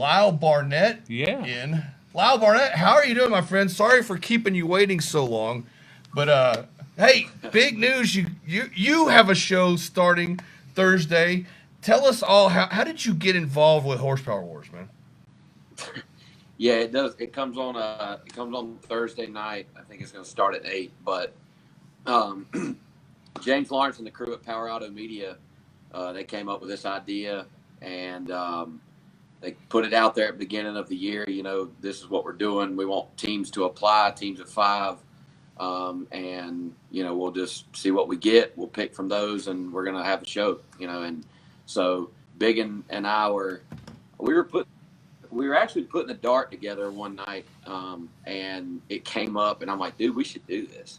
Lyle Barnett Yeah. in. Lyle Barnett, how are you doing, my friend? Sorry for keeping you waiting so long, but hey, big news! You have a show starting Thursday. Tell us all how did you get involved with Horsepower Wars, man? Yeah, it does. It comes on Thursday night. I think it's going to start at 8. But um, James Lawrence and the crew at Power Auto Media, they came up with this idea, and they put it out there at the beginning of the year. This is what we're doing. We want teams to apply, teams of 5, and we'll just see what we get. We'll pick from those, and we're going to have a show. And so Bigun and I we were put we were actually putting a dart together one night, and it came up, and I'm like, dude, we should do this,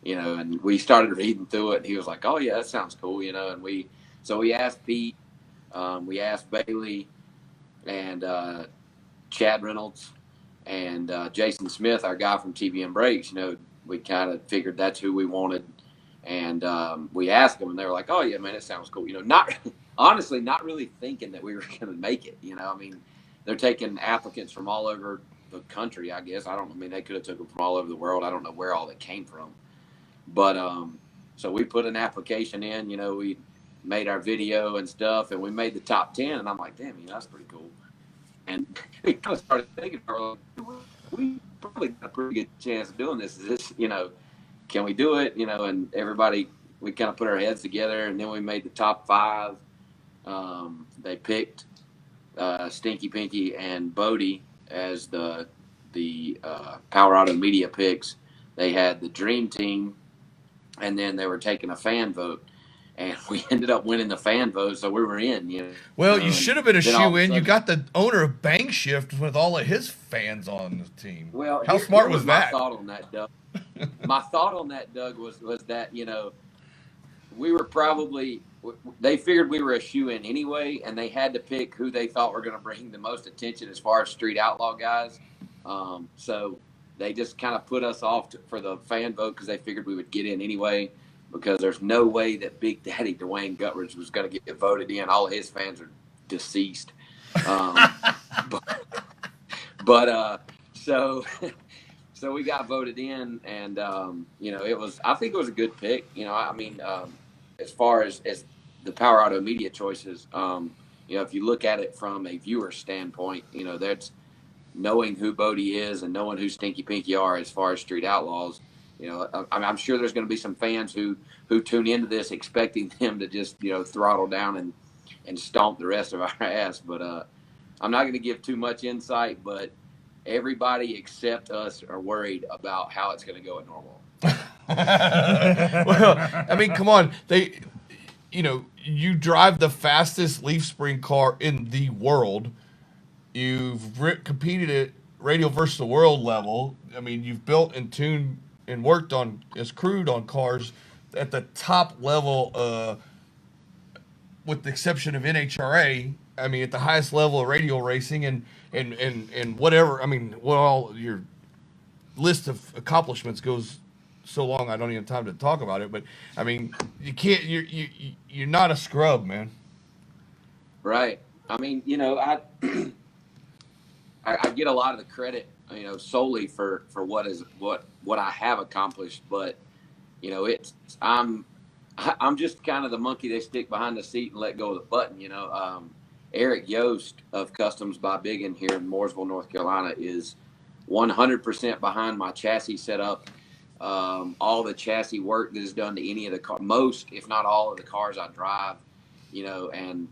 and we started reading through it, and he was like, oh yeah, that sounds cool, and we asked Pete, we asked Bailey, and Chad Reynolds, and Jason Smith, our guy from TBM Brakes. We kind of figured that's who we wanted, and we asked them, and they were like, oh yeah, man, it sounds cool, not honestly not really thinking that we were going to make it. I mean, they're taking applicants from all over the country, I guess. I don't know. I mean, they could have took them from all over the world. I don't know where all they came from. But so we put an application in. We made our video and stuff, and we made the top 10. And I'm like, damn, that's pretty cool. And we kind of started thinking, we probably got a pretty good chance of doing this. Is this, can we do it? And everybody, we kind of put our heads together, and then we made the top 5. They picked Stinky Pinky and Bodie as the Power Auto Media picks. They had the Dream Team, and then they were taking a fan vote, and we ended up winning the fan vote, so we were in. Well, you should have been a shoe in. Sudden, You got the owner of Bank Shift with all of his fans on the team. Well, how smart was my that? Thought on that, Doug. My thought on that, Doug, was that we were probably. They figured we were a shoe-in anyway, and they had to pick who they thought were going to bring the most attention as far as street outlaw guys. So they just kind of put us off for the fan vote because they figured we would get in anyway, because there's no way that Big Daddy Dwayne Guttridge was going to get voted in. All of his fans are deceased. So we got voted in, and, I think it was a good pick. As far as the Power Auto Media choices, if you look at it from a viewer standpoint, that's knowing who Bodie is and knowing who Stinky Pinky are as far as street outlaws. I'm sure there's going to be some fans who tune into this expecting them to just, throttle down and stomp the rest of our ass. But I'm not going to give too much insight, but everybody except us are worried about how it's going to go at Norwalk. Well, I mean, come on. You drive the fastest leaf spring car in the world. You've competed at Radio versus the World level. I mean, you've built and tuned and worked on, as crewed on cars at the top level, with the exception of NHRA. I mean, at the highest level of radial racing and whatever. I mean, well, your list of accomplishments goes so long I don't even have time to talk about it. But I mean, you can't. You're not a scrub, man. Right. I mean, I get a lot of the credit, solely for what I have accomplished. But I'm just kind of the monkey they stick behind the seat and let go of the button. Eric Yost of Customs by Bigun here in Mooresville, North Carolina, is 100% behind my chassis setup. All the chassis work that is done to any of the car, most, if not all of the cars I drive, and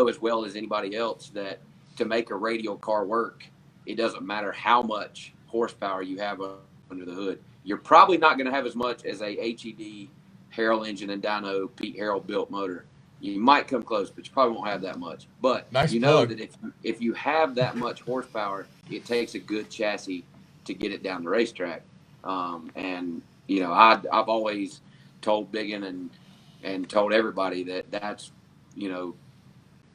as well as anybody else that to make a radial car work, it doesn't matter how much horsepower you have under the hood. You're probably not going to have as much as a HED Harrell engine and dyno Pete Harrell built motor. You might come close, but you probably won't have that much. But nice that if you have that much horsepower, it takes a good chassis to get it down the racetrack. I've always told Bigun and told everybody that's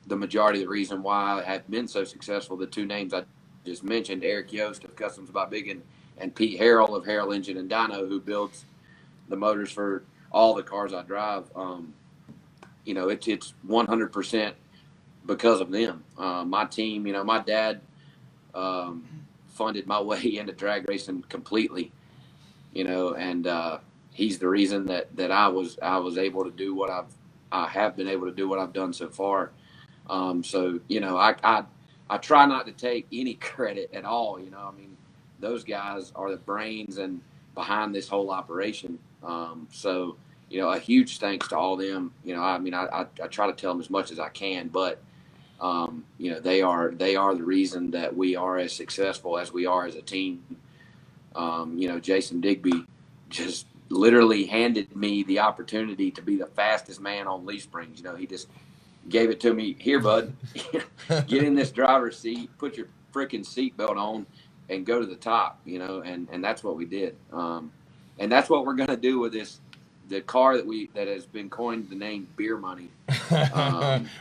the majority of the reason why I have been so successful. The two names I just mentioned, Eric Yost of Customs by Bigun and Pete Harrell of Harrell Engine and Dyno, who builds the motors for all the cars I drive. It's 100% because of them. My team, my dad funded my way into drag racing completely, and he's the reason that I was able to do what I have been able to do what I've done so far. So I try not to take any credit at all. I mean, those guys are the brains and behind this whole operation. So a huge thanks to all of them. I mean, I try to tell them as much as I can, but they are the reason that we are as successful as we are as a team. Jason Digby just literally handed me the opportunity to be the fastest man on leaf springs. He just gave it to me. Here, bud, get in this driver's seat, put your freaking seatbelt on, and go to the top. And that's what we did. And that's what we're gonna do with the car that has been coined the name Beer Money.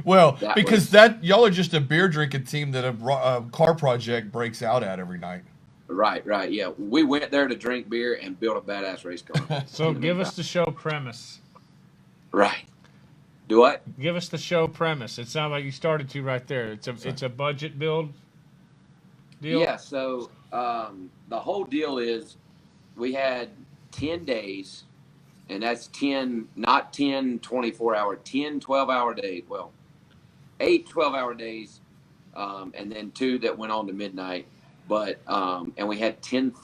Well, because that y'all are just a beer drinking team that a car project breaks out at every night. Right, yeah. We went there to drink beer and build a badass race car. So give us the show premise. Right. Do what? Give us the show premise. It sounds like you started to right there. It's a budget build deal. Yeah. So the whole deal is we had 10 days, and that's 10, not 10 24-hour, 10 12-hour days. Well, 8 12-hour days, and then 2 that went on to midnight. But and we had $10,000,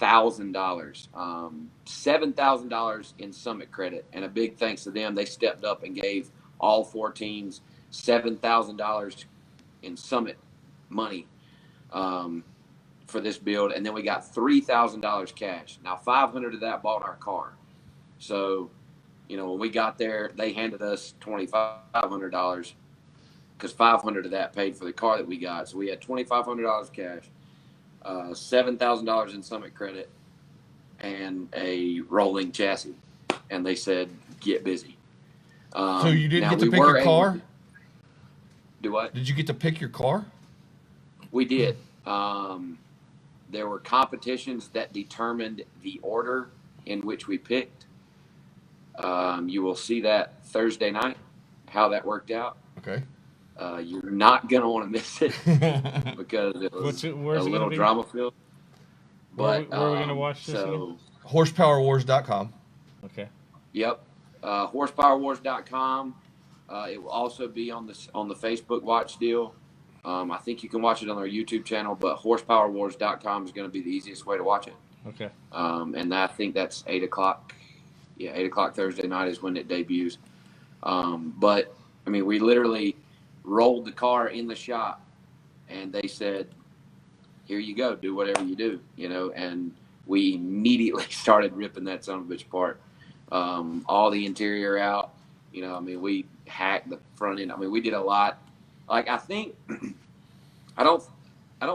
$7,000 in summit credit, and a big thanks to them. They stepped up and gave all 4 teams $7,000 in summit money for this build, and then we got $3,000 cash. Now $500 of that bought our car. So, when we got there, they handed us $2,500 because $500 of that paid for the car that we got. So we had $2,500 cash. $7,000 in summit credit, and a rolling chassis, and they said get busy. So you didn't get to pick your car? Do what? Did you get to pick your car? We did. There were competitions that determined the order in which we picked. You will see that Thursday night, how that worked out. Okay. You're not going to want to miss it because it was a little drama filled. But where are we going to watch this? So, horsepowerwars.com. Okay. Yep. Horsepowerwars.com. It will also be on the Facebook watch deal. I think you can watch it on our YouTube channel, but horsepowerwars.com is going to be the easiest way to watch it. Okay. And I think that's 8 o'clock. Yeah, 8 o'clock Thursday night is when it debuts. But, I mean, we literally rolled the car in the shop, and they said, here you go, do whatever you do, and we immediately started ripping that son of a bitch apart. All the interior out, I mean, we hacked the front end. I mean, we did a lot. Like, I think, I don't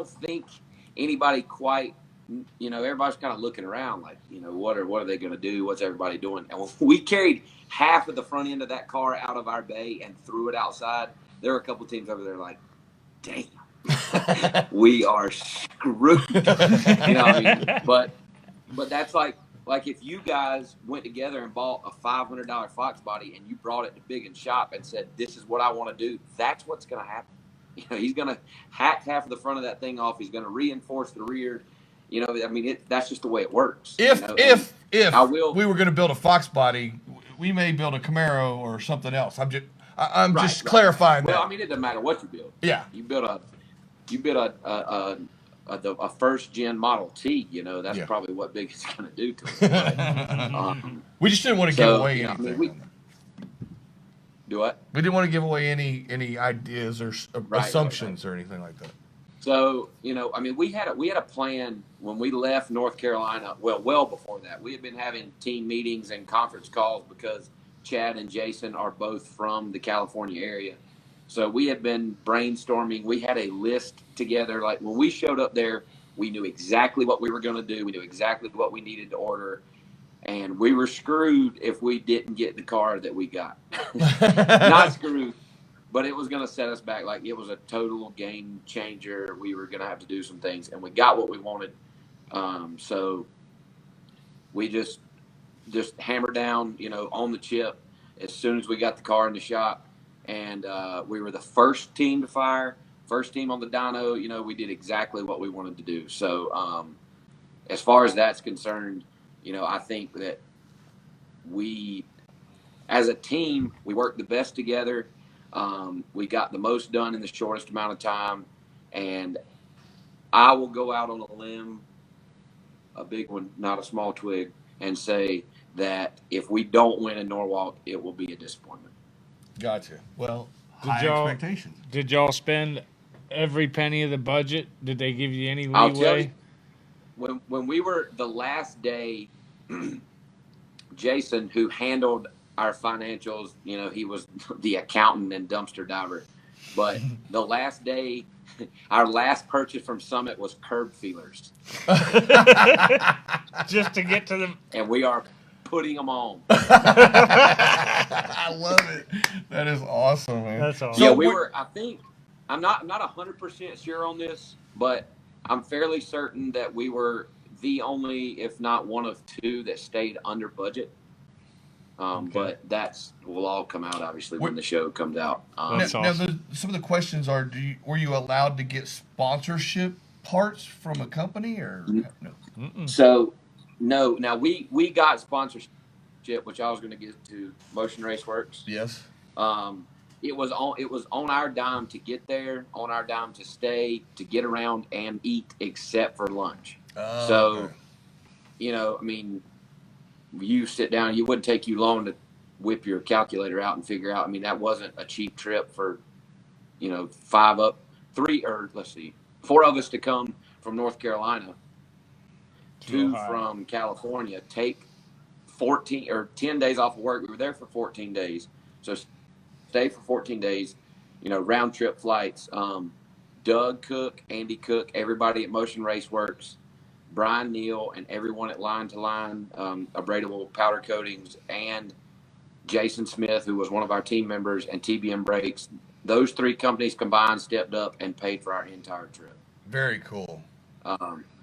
think anybody quite, everybody's kind of looking around like, what are they going to do? What's everybody doing? And when we carried half of the front end of that car out of our bay and threw it outside, there were a couple teams over there like, damn, we are screwed. But that's like if you guys went together and bought a $500 Fox body and you brought it to Bigun shop and said, this is what I want to do, that's what's going to happen. He's going to hack half of the front of that thing off. He's going to reinforce the rear. I mean, that's just the way it works. If we were going to build a Fox body, we may build a Camaro or something else. I'm just clarifying that. Well, I mean, it doesn't matter what you build. Yeah. You build a first gen Model T. That's probably what Bigun's going to do to it. We just didn't want to give away anything. Do what? We didn't want to give away any ideas or assumptions or anything like that. So I mean, we had a plan when we left North Carolina. Well before that, we had been having team meetings and conference calls because Chad and Jason are both from the California area. So we had been brainstorming. We had a list together. Like when we showed up there, we knew exactly what we were going to do. We knew exactly what we needed to order. And we were screwed if we didn't get the car that we got. Not screwed, but it was going to set us back. Like it was a total game changer. We were going to have to do some things, and we got what we wanted. So we just hammered down, on the chip as soon as we got the car in the shop. and we were the first team to fire, first team on the dyno. You know, we did exactly what we wanted to do. So as far as that's concerned, you know, I think that we, as a team, we worked the best together. We got the most done in the shortest amount of time, and I will go out on a limb, a big one, not a small twig, and say that if we don't win in Norwalk, it will be a disappointment. Gotcha. Well, Did high y'all expectations. did y'all spend every penny of the budget? Did they give you any I'll tell you, leeway? when we were the last day, Jason, who handled our financials, you know, he was the accountant and dumpster diver. But the last day, our last purchase from Summit was curb feelers, Just to get to the. and we are putting them on. I love it. That is awesome, man. That's awesome. Yeah, So we what? were. I think I'm not 100% sure on this, but I'm fairly certain that we were the only, if not one of two, that stayed under budget. Okay. But that's will all come out obviously What- when the show comes out. That's Now, awesome. some of the questions are: were you allowed to get sponsorship parts from a company or no? Mm-mm. So no, now we got sponsorship, which I was going to get to. Motion Race Works. Yes. It was on our dime to get there, on our dime to stay, to get around and eat, except for lunch. So Okay. you know, I mean, you sit down, it wouldn't take you long to whip your calculator out and figure out. I mean, that wasn't a cheap trip for, you know, four of us to come from North Carolina, two Ohio. from California, take 14 or 10 days off of work. We were there for 14 days. So stay for 14 days, you know, round trip flights. Doug Cook, Andy Cook, everybody at Motion Race Works, Brian Neal, and everyone at Line to Line, Abradable Powder Coatings, and Jason Smith, who was one of our team members, and TBM Brakes. Those three companies combined stepped up and paid for our entire trip. Very cool.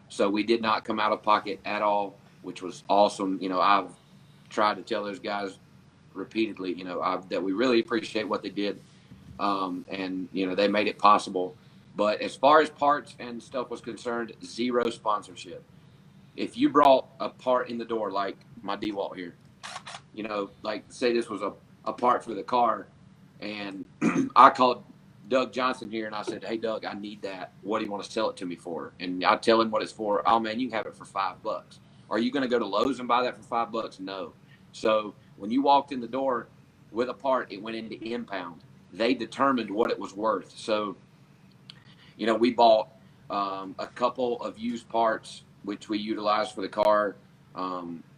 So we did not come out of pocket at all, which was awesome. You know, I've tried to tell those guys repeatedly, you know, that we really appreciate what they did. And, you know, they made it possible. But as far as parts and stuff was concerned, zero sponsorship. If you brought a part in the door, like my DeWalt here, you know, like say this was a part for the car, and I called Doug Johnson here and I said, "Hey Doug, I need that. What do you want to sell it to me for?" And I tell him what it's for. "Oh man, you can have it for $5. Are you going to go to Lowe's and buy that for $5? No." So when you walked in the door with a part, it went into impound. They determined what it was worth. So, you know, we bought a couple of used parts, which we utilized for the car.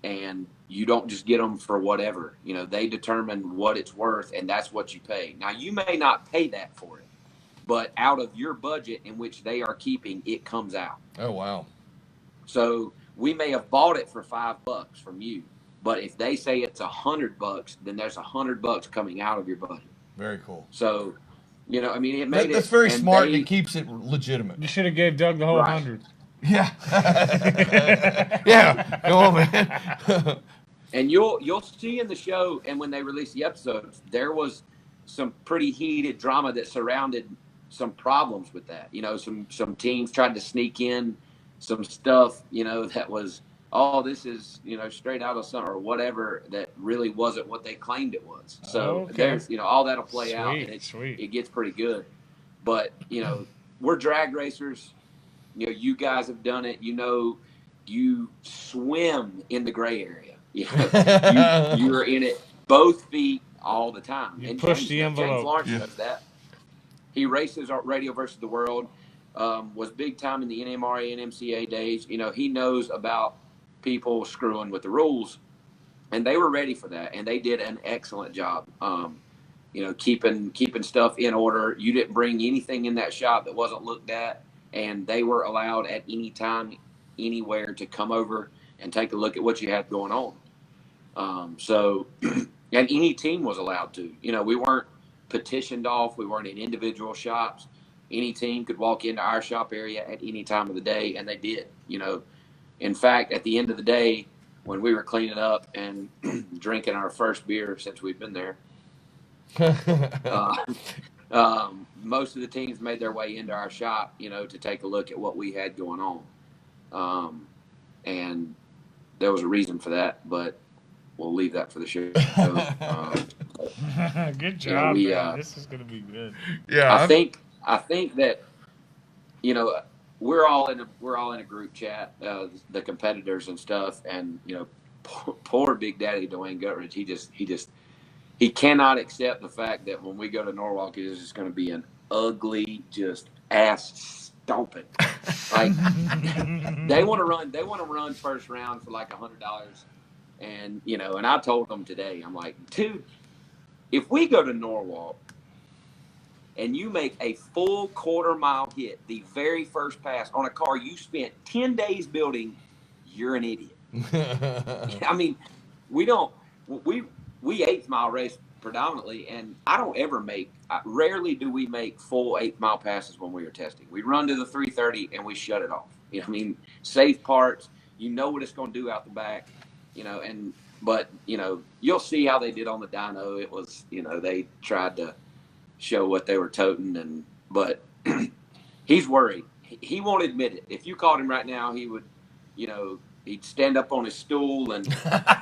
And you don't just get them for whatever. You know, they determine what it's worth, and that's what you pay. Now, you may not pay that for it, but out of your budget in which they are keeping, it comes out. Oh wow. So we may have bought it for $5 from you, but if they say it's $100, then there's $100 coming out of your budget. Very cool. So, you know, I mean, it made That's it. very and smart and they- it keeps it legitimate. You should have gave Doug the whole Right. 100. Yeah. Yeah. Go on, man. And you'll see in the show, and when they release the episodes, there was some pretty heated drama that surrounded some problems with that. You know, some teams tried to sneak in some stuff, you know, that was, oh, this is, you know, straight out of something or whatever, that really wasn't what they claimed it was. So Okay. there's, you know, all that'll play out, and Sweet. it gets pretty good. But, you know, we're drag racers. You know, you guys have done it. You know, you swim in the gray area. You know, you're in it both feet all the time. You and push James, the James envelope. Lawrence Yeah. knows that. He races our Radio versus the World, was big time in the NMRA and MCA days. You know, he knows about people screwing with the rules, and they were ready for that, and they did an excellent job. You know, keeping stuff in order. You didn't bring anything in that shop that wasn't looked at, and they were allowed at any time, anywhere to come over and take a look at what you had going on. So, and any team was allowed to. You know, we weren't petitioned off. We weren't in individual shops. Any team could walk into our shop area at any time of the day, and they did. You know, in fact, at the end of the day, when we were cleaning up and drinking our first beer since we've been there, Most of the teams made their way into our shop, to take a look at what we had going on. And there was a reason for that, but we'll leave that for the show. Good job, We man. This is gonna be good. Yeah, I think that we're all in a group chat, the competitors and stuff, and poor Big Daddy Dwayne Guttridge, he cannot accept the fact that when we go to Norwalk, it is just going to be an ugly, just ass stomping. Like they want to run first round for like $100, and and I told them today, I'm like, dude, if we go to Norwalk and you make a full quarter-mile hit the very first pass on a car you spent 10 days building, you're an idiot. I mean, we eighth mile race predominantly, and rarely do we make full 8th mile passes when we are testing. We run to the 330 and we shut it off. Safe parts, what it's going to do out the back, but you'll see how they did on the dyno. It was, they tried to show what they were toting, but he's worried. He won't admit it. If you called him right now, he would, he'd stand up on his stool and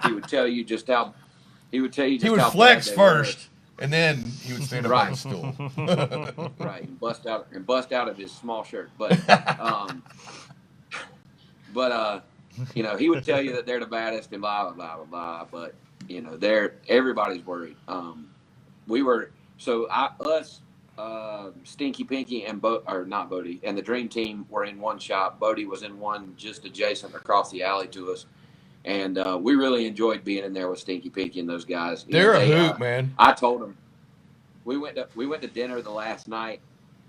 he would tell you just how. He would flex first, and then he would stand up on his stool. Right, and bust out of his small shirt. But he would tell you that they're the baddest and blah blah blah blah blah. But everybody's worried. Stinky Pinky and not Bodie and the Dream Team were in one shop. Bodie was in one just adjacent across the alley to us. And we really enjoyed being in there with Stinky Pinky and those guys. They're a hoot, man. I told them we went to dinner the last night,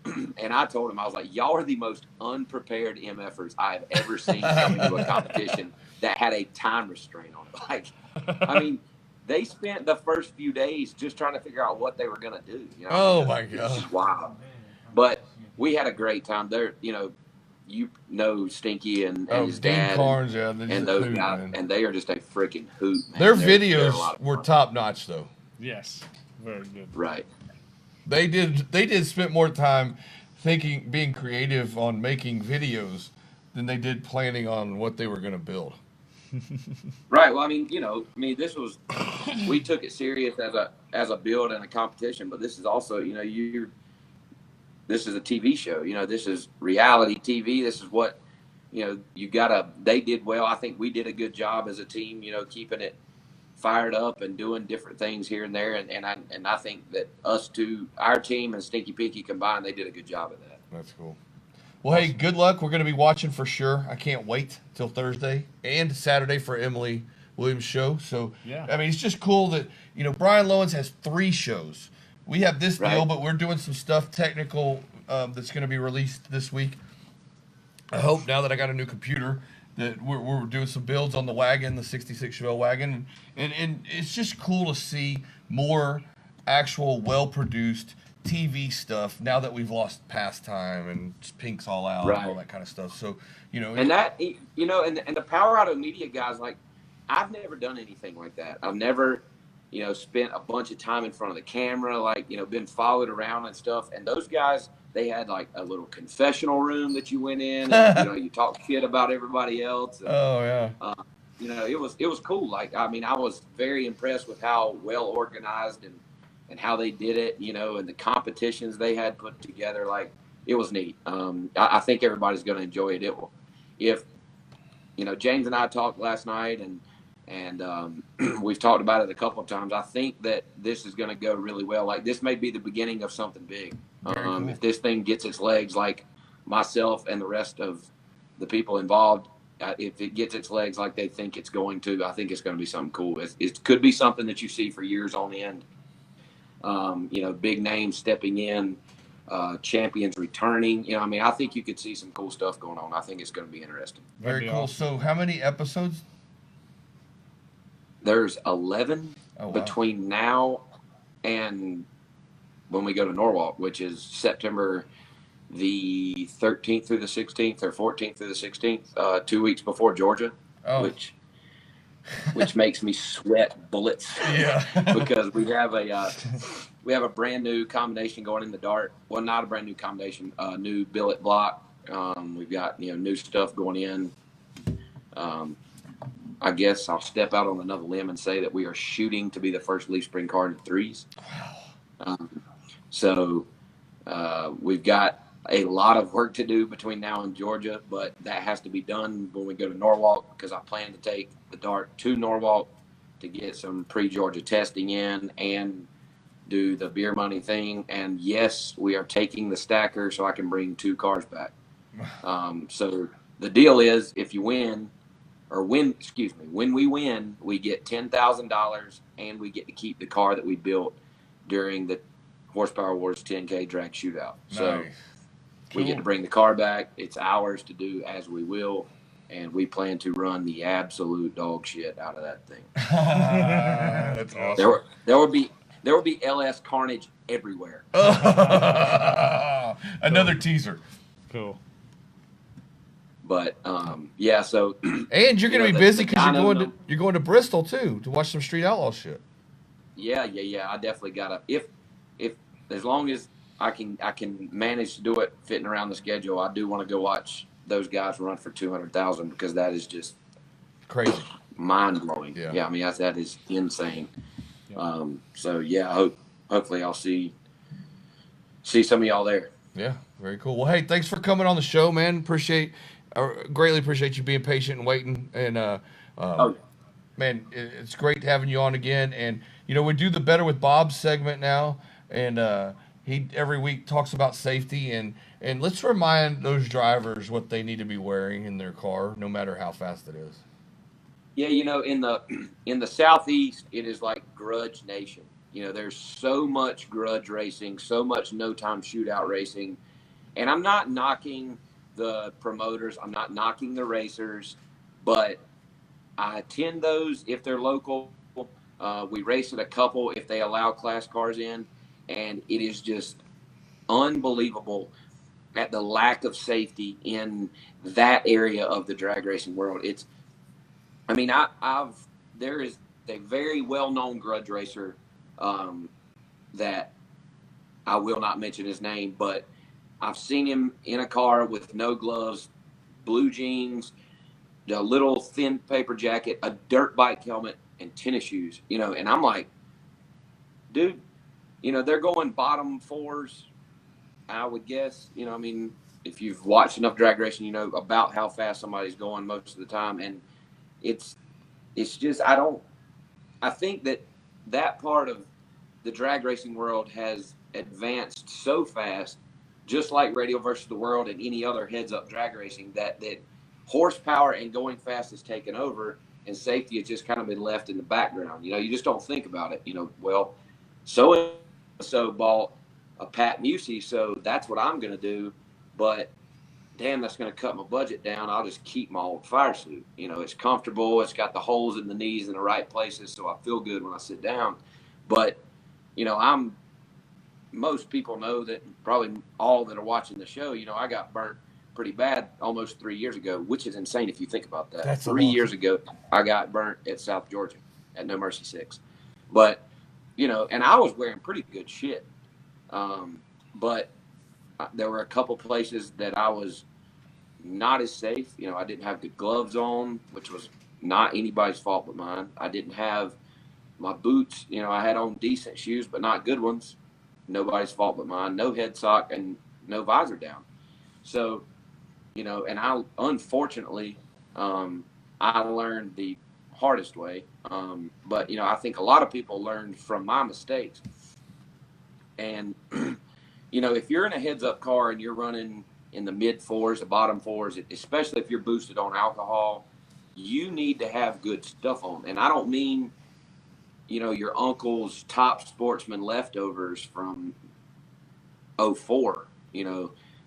and I told them, I was like, y'all are the most unprepared MFers I have ever seen coming to a competition that had a time restraint on it. Like, I mean, they spent the first few days just trying to figure out what they were gonna do. Oh my God, it's wild. But we had a great time there. Stinky and his dad Carnes, and those guys, man. And they are just a freaking hoot, man. Their videos were top notch, though. Yes, very good. Right. They did spend more time being creative on making videos than they did planning on what they were going to build. Right. Well, this was, we took it serious as a build and a competition, but this is also, this is a TV show. This is reality TV. This is what, they did well. I think we did a good job as a team, keeping it fired up and doing different things here and there. And I think that our team and Stinky Pinky combined, they did a good job of that. That's cool. Well, hey, good luck. We're going to be watching for sure. I can't wait till Thursday and Saturday for Emily Williams' show. So, yeah. It's just cool that, Brian Lowens has 3 shows. We have this deal, but we're doing some stuff technical that's going to be released this week. I hope now that I got a new computer that we're doing some builds on the wagon, the 66 Chevelle wagon. And it's just cool to see more actual well-produced TV stuff now that we've lost pastime and Pink's all out and all that kind of stuff. So, and that, and the Power Auto Media guys, like, I've never done anything like that. I've never, spent a bunch of time in front of the camera, like, been followed around and stuff. And those guys, they had like a little confessional room that you went in and, you talk shit about everybody else. And, oh yeah. It was cool. Like, I was very impressed with how well organized and how they did it, and the competitions they had put together. Like, it was neat. I think everybody's going to enjoy it. James and I talked last night and we've talked about it a couple of times. I think that this is going to go really well. Like, this may be the beginning of something big. Cool. If this thing gets its legs, like myself and the rest of the people involved, if it gets its legs like they think it's going to, I think it's going to be something cool. It could be something that you see for years on end. Big names stepping in, champions returning. I think you could see some cool stuff going on. I think it's going to be interesting. Very cool. Awesome. So how many episodes? There's 11 between now and when we go to Norwalk, which is September the 13th through the 16th or 14th through the 16th, 2 weeks before Georgia, which makes me sweat bullets. Yeah. Because we have a brand new combination going in the dart. Well, not a brand new combination, new billet block. We've got new stuff going in. I guess I'll step out on another limb and say that we are shooting to be the first leaf spring car in the threes. So we've got a lot of work to do between now and Georgia, but that has to be done when we go to Norwalk, because I plan to take the dart to Norwalk to get some pre-Georgia testing in and do the beer money thing. And yes, we are taking the stacker so I can bring 2 cars back. So the deal is, if you win, or when we win, we get $10,000 and we get to keep the car that we built during the Horsepower Wars 10K drag shootout. So we get to bring the car back. It's ours to do as we will, and we plan to run the absolute dog shit out of that thing. That's awesome. There will be LS carnage everywhere. Another teaser. Cool. But yeah, so and you're gonna be busy because you're going to Bristol too to watch some Street Outlaw shit. Yeah. I definitely gotta, if as long as I can manage to do it fitting around the schedule. I do want to go watch those guys run for 200,000, because that is just crazy, mind blowing. Yeah, I mean that is insane. Yeah. So yeah, hopefully I'll see some of y'all there. Yeah, very cool. Well, hey, thanks for coming on the show, man. Greatly appreciate you being patient and waiting. And man, it's great having you on again. And we do the Better with Bob segment now, and he every week talks about safety, and let's remind those drivers what they need to be wearing in their car, no matter how fast it is. Yeah, in the Southeast, it is like grudge nation. There's so much grudge racing, so much no time shootout racing, and I'm not knocking the promoters, I'm not knocking the racers, but I attend those if they're local. We race at a couple if they allow class cars in, and it is just unbelievable at the lack of safety in that area of the drag racing world. There is a very well-known grudge racer that I will not mention his name, but I've seen him in a car with no gloves, blue jeans, a little thin paper jacket, a dirt bike helmet, and tennis shoes, and I'm like, dude, they're going bottom 4s, I would guess. If you've watched enough drag racing, you know about how fast somebody's going most of the time. And it's just, I think that part of the drag racing world has advanced so fast, just like Radio versus the World and any other heads-up drag racing, that horsepower and going fast has taken over, and safety has just kind of been left in the background. You just don't think about it. Well, so-and-so bought a Pat Musey, so that's what I'm going to do. But, damn, that's going to cut my budget down. I'll just keep my old fire suit. It's comfortable. It's got the holes in the knees in the right places, so I feel good when I sit down. But, most people know that, probably all that are watching the show, I got burnt pretty bad almost 3 years ago, which is insane if you think about that. That's 3 years ago, I got burnt at South Georgia at No Mercy 6. But, and I was wearing pretty good shit. But there were a couple places that I was not as safe. I didn't have good gloves on, which was not anybody's fault but mine. I didn't have my boots. I had on decent shoes, but not good ones. Nobody's fault but mine. No head sock and no visor down. So, and I, unfortunately, I learned the hardest way. But, I think a lot of people learned from my mistakes. And, if you're in a heads-up car and you're running in the mid-4s, the bottom 4s, especially if you're boosted on alcohol, you need to have good stuff on. And I don't mean, your uncle's top sportsman leftovers from 04,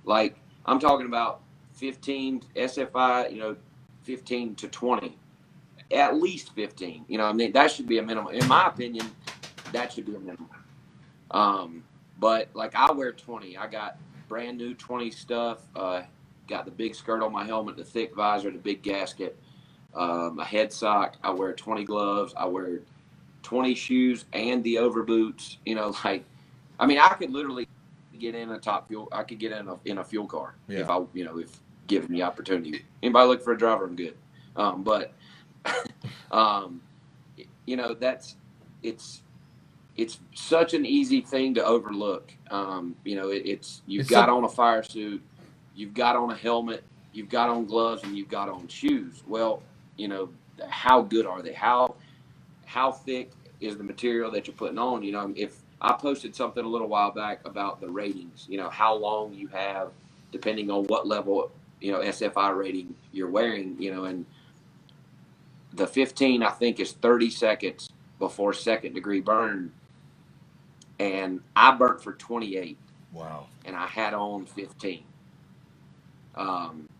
like I'm talking about 15 SFI, 15 to 20, at least 15. That should be a minimum. In my opinion, that should be a minimum. But like I wear 20. I got brand new 20 stuff. Got the big skirt on my helmet, the thick visor, the big gasket, a head sock. I wear 20 gloves. I wear 20 shoes and the over boots. I mean, I could literally get in a top fuel. I could get in a fuel car if I, if given the opportunity. Anybody looking for a driver, I'm good. But it's such an easy thing to overlook. You've got on a fire suit, you've got on a helmet, you've got on gloves, and you've got on shoes. Well, how good are they? How thick is the material that you're putting on? If I posted something a little while back about the ratings, how long you have, depending on what level, SFI rating you're wearing, and the 15, I think, is 30 seconds before second degree burn. And I burnt for 28. Wow. And I had on 15.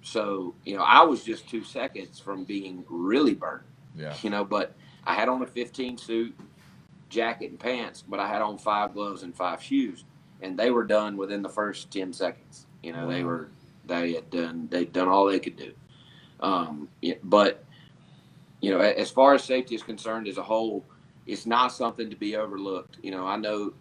So, I was just 2 seconds from being really burnt. Yeah. But I had on a 15 suit, jacket and pants, but I had on 5 gloves and 5 shoes, and they were done within the first 10 seconds. Wow. They'd done all they could do. But as far as safety is concerned as a whole, it's not something to be overlooked. I know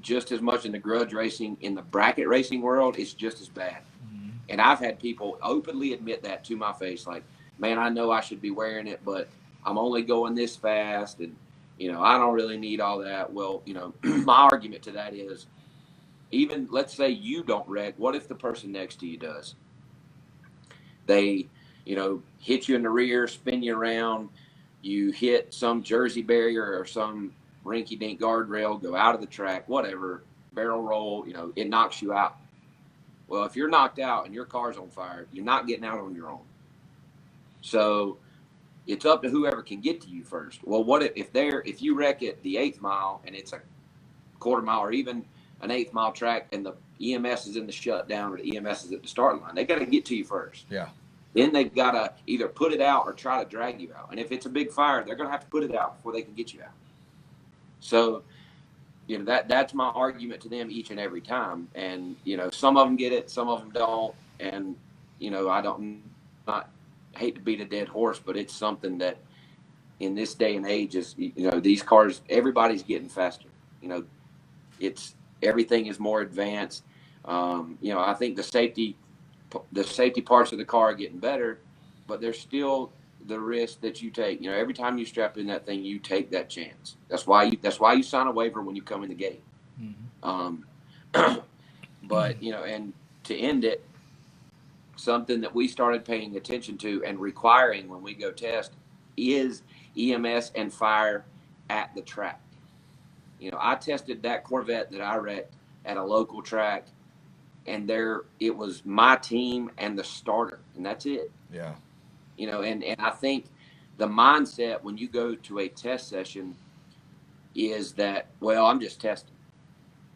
just as much in the grudge racing, in the bracket racing world, it's just as bad. Mm-hmm. And I've had people openly admit that to my face, like, man, I know I should be wearing it, but I'm only going this fast, and I don't really need all that. Well, my argument to that is, even let's say you don't wreck, what if the person next to you does? They, hit you in the rear, spin you around, you hit some Jersey barrier or some rinky-dink guardrail, go out of the track, whatever, barrel roll, it knocks you out. Well, if you're knocked out and your car's on fire, you're not getting out on your own. So it's up to whoever can get to you first. Well, what if you wreck at the 8th mile and it's a quarter mile or even an 8th mile track and the EMS is in the shutdown or the EMS is at the start line, they got to get to you first. Yeah. Then they've got to either put it out or try to drag you out. And if it's a big fire, they're going to have to put it out before they can get you out. So, that's my argument to them each and every time. And, some of them get it, some of them don't. And, I hate to beat a dead horse, but it's something that in this day and age is, these cars, everybody's getting faster. Everything is more advanced. I think the safety parts of the car are getting better, but there's still the risk that you take. Every time you strap in that thing, you take that chance. That's why you sign a waiver when you come in the gate. Mm-hmm. But and to end it, something that we started paying attention to and requiring when we go test is EMS and fire at the track. I tested that Corvette that I wrecked at a local track, and it was my team and the starter, and that's it. Yeah. And I think the mindset when you go to a test session is that, well, I'm just testing.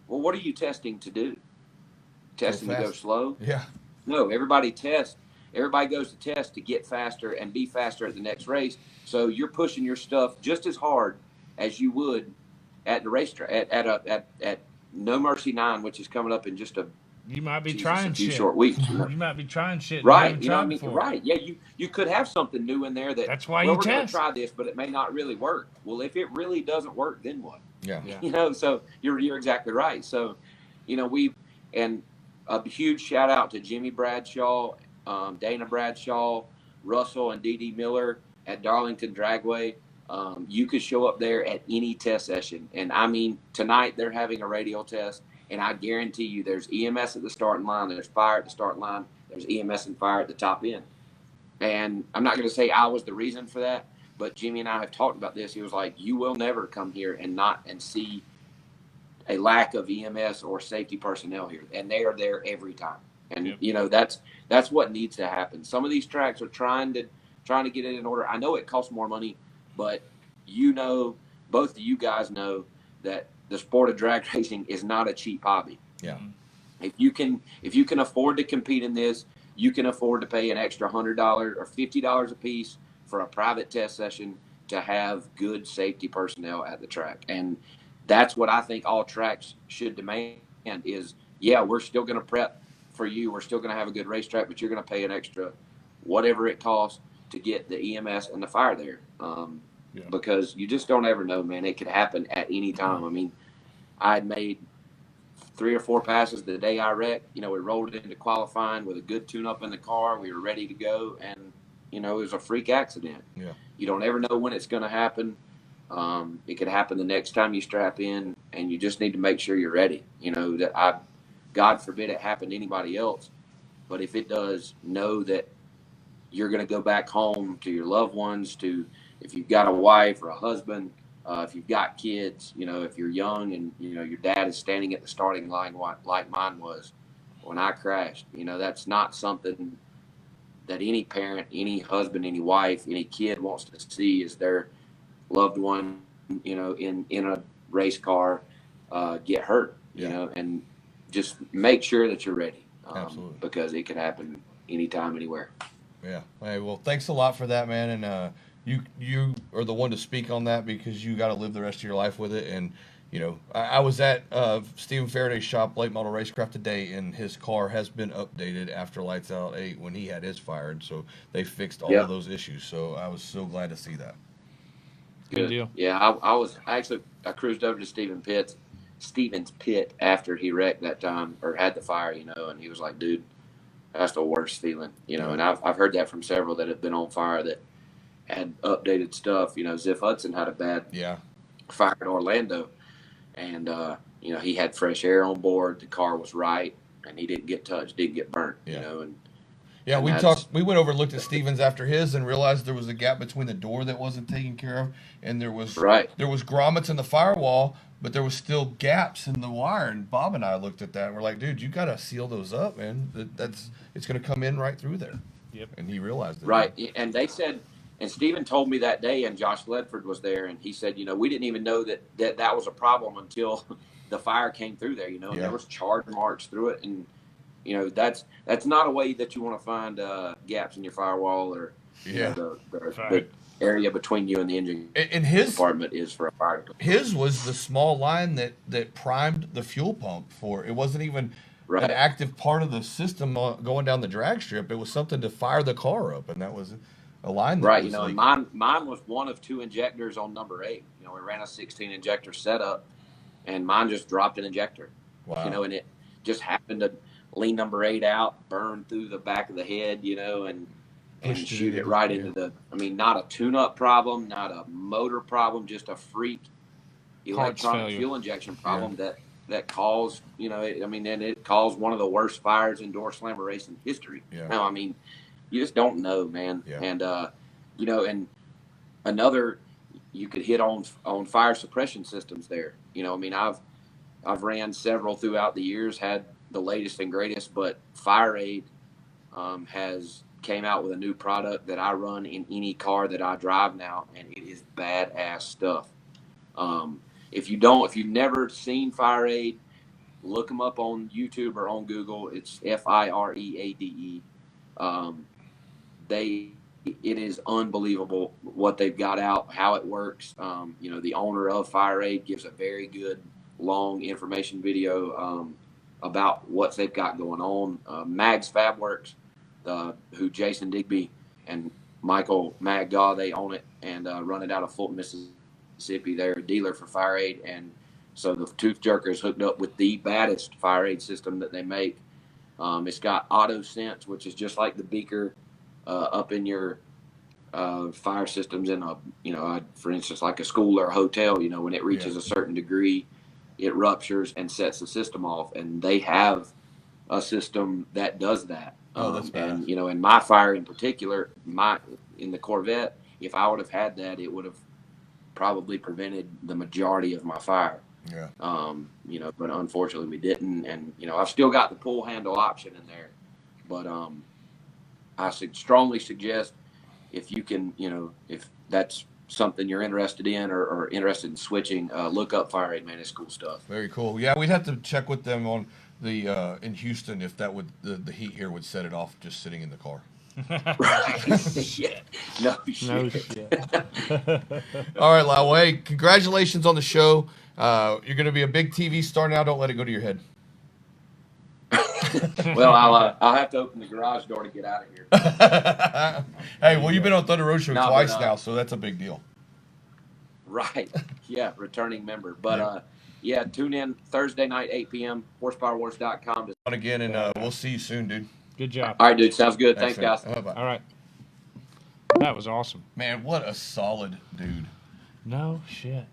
Well, what are you testing to do? Testing to go slow? Yeah. No, everybody tests. Everybody goes to test to get faster and be faster at the next race. So you're pushing your stuff just as hard as you would at the racetrack at No Mercy 9, which is coming up in just a few short weeks. You might be trying shit. Right. Right. Yeah. You could have something new in there that's why we're test. Going to try this, but it may not really work. Well, if it really doesn't work, then what? Yeah. So you're exactly right. So, and a huge shout out to Jimmy Bradshaw, Dana Bradshaw, Russell, and D.D. Miller at Darlington Dragway. You could show up there at any test session. And I mean, tonight they're having a radial test. And I guarantee you there's EMS at the starting line, there's fire at the starting line, there's EMS and fire at the top end. And I'm not going to say I was the reason for that, but Jimmy and I have talked about this. He was like, you will never come here and see a lack of EMS or safety personnel here. And they are there every time. And, that's what needs to happen. Some of these tracks are trying to get it in order. I know it costs more money, but both of you guys know that the sport of drag racing is not a cheap hobby. Yeah. If you can afford to compete in this, you can afford to pay an extra $100 or $50 a piece for a private test session to have good safety personnel at the track. And that's what I think all tracks should demand is, yeah, we're still going to prep for you. We're still going to have a good racetrack, but you're going to pay an extra whatever it costs to get the EMS and the fire there. Because you just don't ever know, man. It could happen at any time. I mean, I had made 3 or 4 passes the day I wrecked. We rolled into qualifying with a good tune-up in the car. We were ready to go, and it was a freak accident. Yeah. You don't ever know when it's going to happen. It could happen the next time you strap in, and you just need to make sure you're ready. God forbid it happen to anybody else, but if it does, know that you're going to go back home to your loved ones, to if you've got a wife or a husband, if you've got kids, if you're young and, your dad is standing at the starting line like mine was when I crashed. That's not something that any parent, any husband, any wife, any kid wants to see is their loved one, in a race car get hurt, and just make sure that you're ready. Absolutely. Because it can happen anytime, anywhere. Yeah. Hey, well, thanks a lot for that, man. And you are the one to speak on that because you got to live the rest of your life with it. And I was at Stephen Faraday's shop, Late Model Racecraft, today, and his car has been updated after Lights Out 8 when he had his fire, and so they fixed all of those issues. So I was so glad to see that. Good deal. Yeah, I cruised over to Stevens Pit after he wrecked that time or had the fire, and he was like, "Dude, that's the worst feeling," And I've heard that from several that have been on fire that had updated stuff. Ziff Hudson had a bad fire in Orlando, and he had fresh air on board. The car was right, and he didn't get touched, didn't get burnt. We went over and looked at Stevens after his and realized there was a gap between the door that wasn't taken care of, and there was grommets in the firewall, but there was still gaps in the wire. And Bob and I looked at that and we're like, "Dude, you got to seal those up, man. It's going to come in right through there." Yep. And he realized it. Right, and they said, and Steven told me that day, and Josh Ledford was there, and he said, we didn't even know that was a problem until the fire came through there, and there was charge marks through it, and that's not a way that you want to find gaps in your firewall or the area between you and the engine. And his department is for a fire. His was the small line that primed the fuel pump for. It wasn't even an active part of the system going down the drag strip. It was something to fire the car up, and that was a line. That was and mine was one of 2 injectors on number 8. We ran a 16 injector setup, and mine just dropped an injector. Wow. And it just happened to lean number 8 out, burn through the back of the head, and shoot it right into not a tune-up problem, not a motor problem, just a freak electronic fuel injection problem that caused, and it caused one of the worst fires in door slammer racing history. Yeah. Now, you just don't know, man. Yeah. And, and another, you could hit on fire suppression systems there. I've ran several throughout the years, had the latest and greatest, but FireAid has came out with a new product that I run in any car that I drive now, and it is badass stuff. If you've never seen FireAid, look them up on YouTube or on Google. It's FireAde. It is unbelievable what they've got out, how it works. The owner of FireAid gives a very good long information video about what they've got going on. Mags Fabworks, who Jason Digby and Michael Maggaw, they own it and run it out of Fulton, Mississippi. They're a dealer for FireAid, and so the tooth jerker is hooked up with the baddest FireAid system that they make. It's got auto sense, which is just like the beaker up in your fire systems in for instance, like a school or a hotel. When it reaches a certain degree, it ruptures and sets the system off, and they have a system that does that. Oh, that's bad. And in my fire in particular, in the Corvette, if I would have had that, it would have probably prevented the majority of my fire. Yeah. But unfortunately we didn't, and I've still got the pull handle option in there, but I strongly suggest if you can, if that's something you're interested in or interested in switching, look up FireAid, man. It's cool stuff. Very cool. Yeah, we'd have to check with them on the in Houston if that would the heat here would set it off just sitting in the car. Shit. No shit. All right, Lyle. Hey, congratulations on the show. You're going to be a big TV star now. Don't let it go to your head. Well, I'll have to open the garage door to get out of here. Hey, well, you've been on Thunder Road Show twice now, so that's a big deal. Right. Yeah, returning member. But Yeah, tune in Thursday night, 8 p.m. HorsepowerWars.com. On again, and we'll see you soon, dude. Good job. All right, dude. Sounds good. Thanks man. guys. Bye-bye. All right. That was awesome. Man, what a solid dude. No shit.